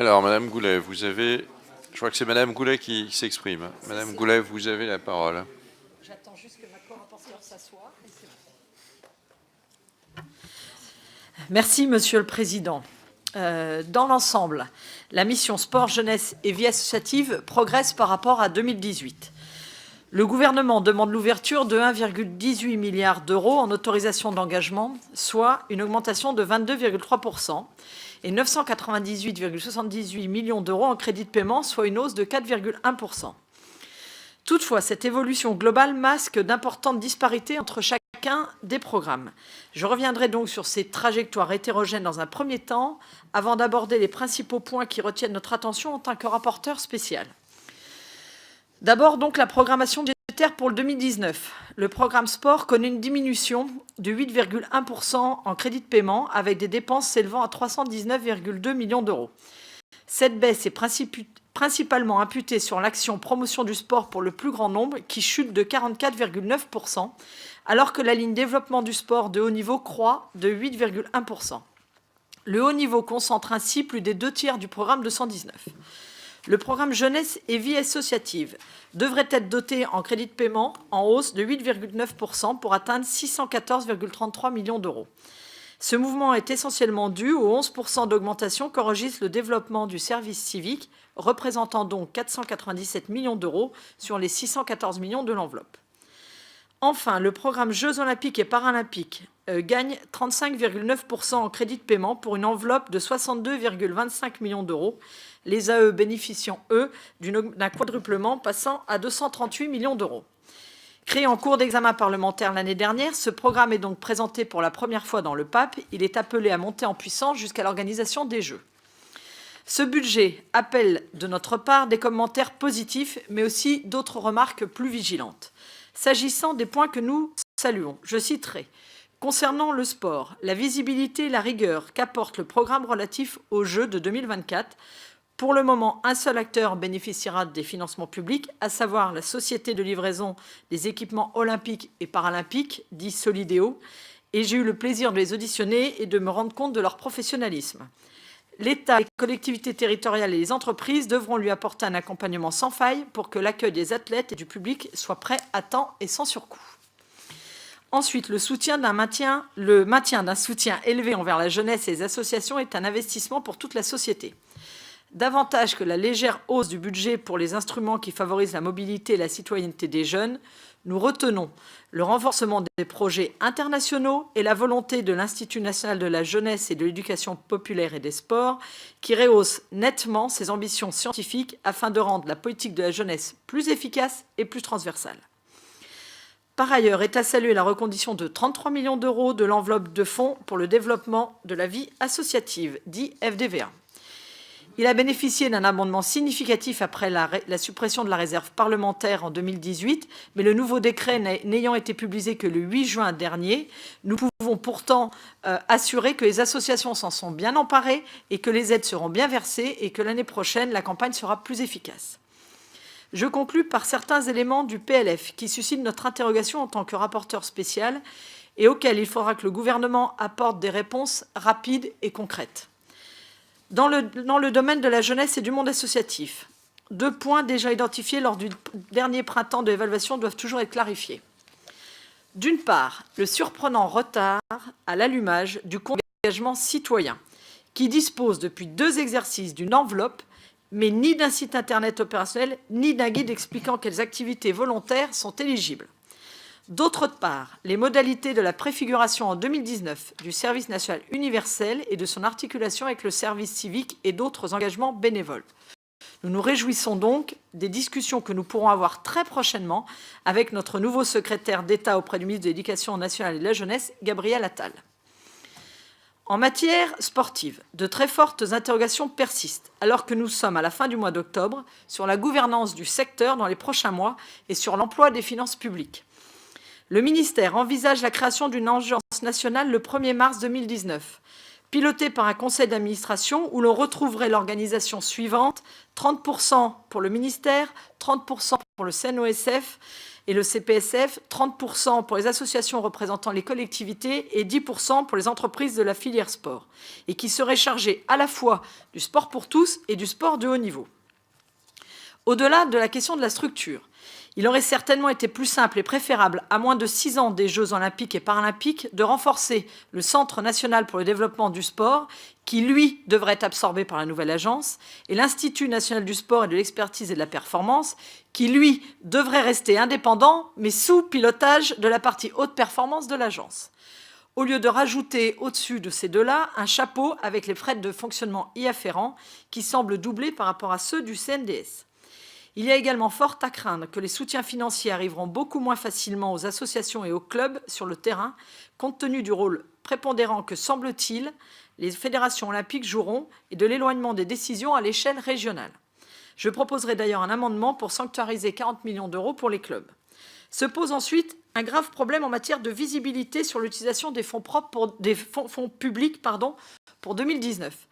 Alors, Madame Goulet, vous avez... Je crois que c'est Madame Goulet qui s'exprime. Madame Goulet, vous avez la parole. J'attends juste que ma co-rapporteure s'assoie. Merci, Monsieur le Président. Dans l'ensemble, la mission sport, jeunesse et vie associative progresse par rapport à 2018. Le gouvernement demande l'ouverture de 1,18 milliard d'euros en autorisation d'engagement, soit une augmentation de 22,3%, et 998,78 millions d'euros en crédit de paiement, soit une hausse de 4,1%. Toutefois, cette évolution globale masque d'importantes disparités entre chacun des programmes. Je reviendrai donc sur ces trajectoires hétérogènes dans un premier temps, avant d'aborder les principaux points qui retiennent notre attention en tant que rapporteur spécial. D'abord, donc, la programmation budgétaire pour le 2019. Le programme sport connaît une diminution de 8,1% en crédit de paiement, avec des dépenses s'élevant à 319,2 millions d'euros. Cette baisse est principalement imputée sur l'action promotion du sport pour le plus grand nombre, qui chute de 44,9%, alors que la ligne développement du sport de haut niveau croît de 8,1%. Le haut niveau concentre ainsi plus des 2 tiers du programme de 119. Le programme jeunesse et vie associative devrait être doté en crédit de paiement en hausse de 8,9% pour atteindre 614,33 millions d'euros. Ce mouvement est essentiellement dû aux 11% d'augmentation qu'enregistre le développement du service civique, représentant donc 497 millions d'euros sur les 614 millions de l'enveloppe. Enfin, le programme Jeux olympiques et paralympiques gagne 35,9% en crédit de paiement pour une enveloppe de 62,25 millions d'euros, les AE bénéficiant, eux, d'un quadruplement passant à 238 millions d'euros. Créé en cours d'examen parlementaire l'année dernière, ce programme est donc présenté pour la première fois dans le PAP. Il est appelé à monter en puissance jusqu'à l'organisation des Jeux. Ce budget appelle de notre part des commentaires positifs, mais aussi d'autres remarques plus vigilantes. S'agissant des points que nous saluons, je citerai: concernant le sport, la visibilité et la rigueur qu'apporte le programme relatif aux Jeux de 2024, pour le moment, un seul acteur bénéficiera des financements publics, à savoir la Société de livraison des équipements olympiques et paralympiques, dit Solidéo, et j'ai eu le plaisir de les auditionner et de me rendre compte de leur professionnalisme. L'État, les collectivités territoriales et les entreprises devront lui apporter un accompagnement sans faille pour que l'accueil des athlètes et du public soit prêt à temps et sans surcoût. Ensuite, le maintien d'un soutien élevé envers la jeunesse et les associations est un investissement pour toute la société. Davantage que la légère hausse du budget pour les instruments qui favorisent la mobilité et la citoyenneté des jeunes, nous retenons le renforcement des projets internationaux et la volonté de l'Institut national de la jeunesse et de l'éducation populaire et des sports qui rehausse nettement ses ambitions scientifiques afin de rendre la politique de la jeunesse plus efficace et plus transversale. Par ailleurs, est à saluer la reconduction de 33 millions d'euros de l'enveloppe de fonds pour le développement de la vie associative, dit FDVA. Il a bénéficié d'un abondement significatif après la suppression de la réserve parlementaire en 2018, mais le nouveau décret n'ayant été publié que le 8 juin dernier, nous pouvons pourtant assurer que les associations s'en sont bien emparées et que les aides seront bien versées et que l'année prochaine, la campagne sera plus efficace. Je conclus par certains éléments du PLF qui suscitent notre interrogation en tant que rapporteur spécial et auxquels il faudra que le gouvernement apporte des réponses rapides et concrètes. Dans le domaine de la jeunesse et du monde associatif, 2 points déjà identifiés lors du dernier printemps de l'évaluation doivent toujours être clarifiés. D'une part, le surprenant retard à l'allumage du compte d'engagement citoyen, qui dispose depuis 2 exercices d'une enveloppe, mais ni d'un site internet opérationnel, ni d'un guide expliquant quelles activités volontaires sont éligibles. D'autre part, les modalités de la préfiguration en 2019 du service national universel et de son articulation avec le service civique et d'autres engagements bénévoles. Nous nous réjouissons donc des discussions que nous pourrons avoir très prochainement avec notre nouveau secrétaire d'État auprès du ministre de l'Éducation nationale et de la jeunesse, Gabriel Attal. En matière sportive, de très fortes interrogations persistent, alors que nous sommes à la fin du mois d'octobre, sur la gouvernance du secteur dans les prochains mois et sur l'emploi des finances publiques. Le ministère envisage la création d'une agence nationale le 1er mars 2019, pilotée par un conseil d'administration où l'on retrouverait l'organisation suivante: 30% pour le ministère, 30% pour le CNOSF et le CPSF, 30% pour les associations représentant les collectivités et 10% pour les entreprises de la filière sport, et qui serait chargé à la fois du sport pour tous et du sport de haut niveau. Au-delà de la question de la structure, il aurait certainement été plus simple et préférable, à moins de 6 ans des Jeux olympiques et paralympiques, de renforcer le Centre national pour le développement du sport, qui, lui, devrait être absorbé par la nouvelle agence, et l'Institut national du sport et de l'expertise et de la performance, qui, lui, devrait rester indépendant, mais sous pilotage de la partie haute performance de l'agence. Au lieu de rajouter au-dessus de ces deux-là un chapeau avec les frais de fonctionnement y afférents, qui semblent doubler par rapport à ceux du CNDS. Il y a également fort à craindre que les soutiens financiers arriveront beaucoup moins facilement aux associations et aux clubs sur le terrain, compte tenu du rôle prépondérant que, semble-t-il, les fédérations olympiques joueront et de l'éloignement des décisions à l'échelle régionale. Je proposerai d'ailleurs un amendement pour sanctuariser 40 millions d'euros pour les clubs. Se pose ensuite un grave problème en matière de visibilité sur l'utilisation des fonds propres fonds publics pour 2019.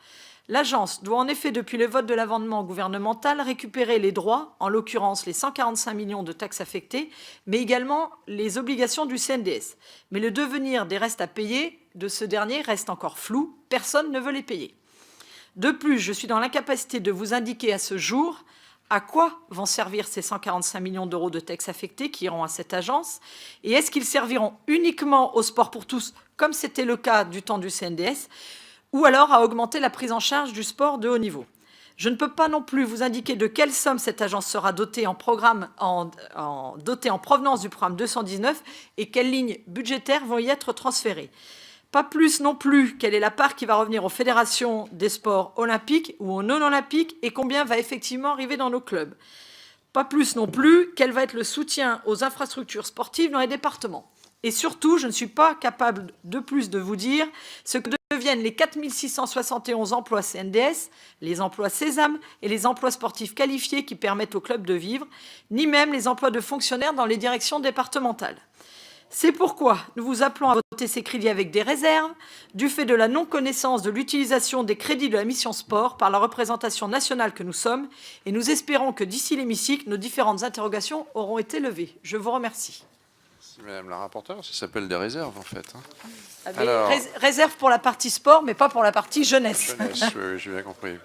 L'agence doit en effet, depuis le vote de l'amendement gouvernemental, récupérer les droits, en l'occurrence les 145 millions de taxes affectées, mais également les obligations du CNDS. Mais le devenir des restes à payer de ce dernier reste encore flou, personne ne veut les payer. De plus, je suis dans l'incapacité de vous indiquer à ce jour à quoi vont servir ces 145 millions d'euros de taxes affectées qui iront à cette agence, et est-ce qu'ils serviront uniquement au sport pour tous, comme c'était le cas du temps du CNDS, ou alors à augmenter la prise en charge du sport de haut niveau. Je ne peux pas non plus vous indiquer de quelle somme cette agence sera dotée en provenance du programme 219 et quelles lignes budgétaires vont y être transférées. Pas plus non plus quelle est la part qui va revenir aux fédérations des sports olympiques ou aux non-olympiques et combien va effectivement arriver dans nos clubs. Pas plus non plus quel va être le soutien aux infrastructures sportives dans les départements. Et surtout, je ne suis pas capable de plus de vous dire ce que deviennent les 4 671 emplois CNDS, les emplois Sésame et les emplois sportifs qualifiés qui permettent aux clubs de vivre, ni même les emplois de fonctionnaires dans les directions départementales. C'est pourquoi nous vous appelons à voter ces crédits avec des réserves, du fait de la non-connaissance de l'utilisation des crédits de la mission sport par la représentation nationale que nous sommes, et nous espérons que d'ici l'hémicycle, nos différentes interrogations auront été levées. Je vous remercie. Merci, Madame la rapporteure. Ça s'appelle des réserves, en fait. Réserve pour la partie sport, mais pas pour la partie jeunesse. Jeunesse, oui, j'ai bien compris.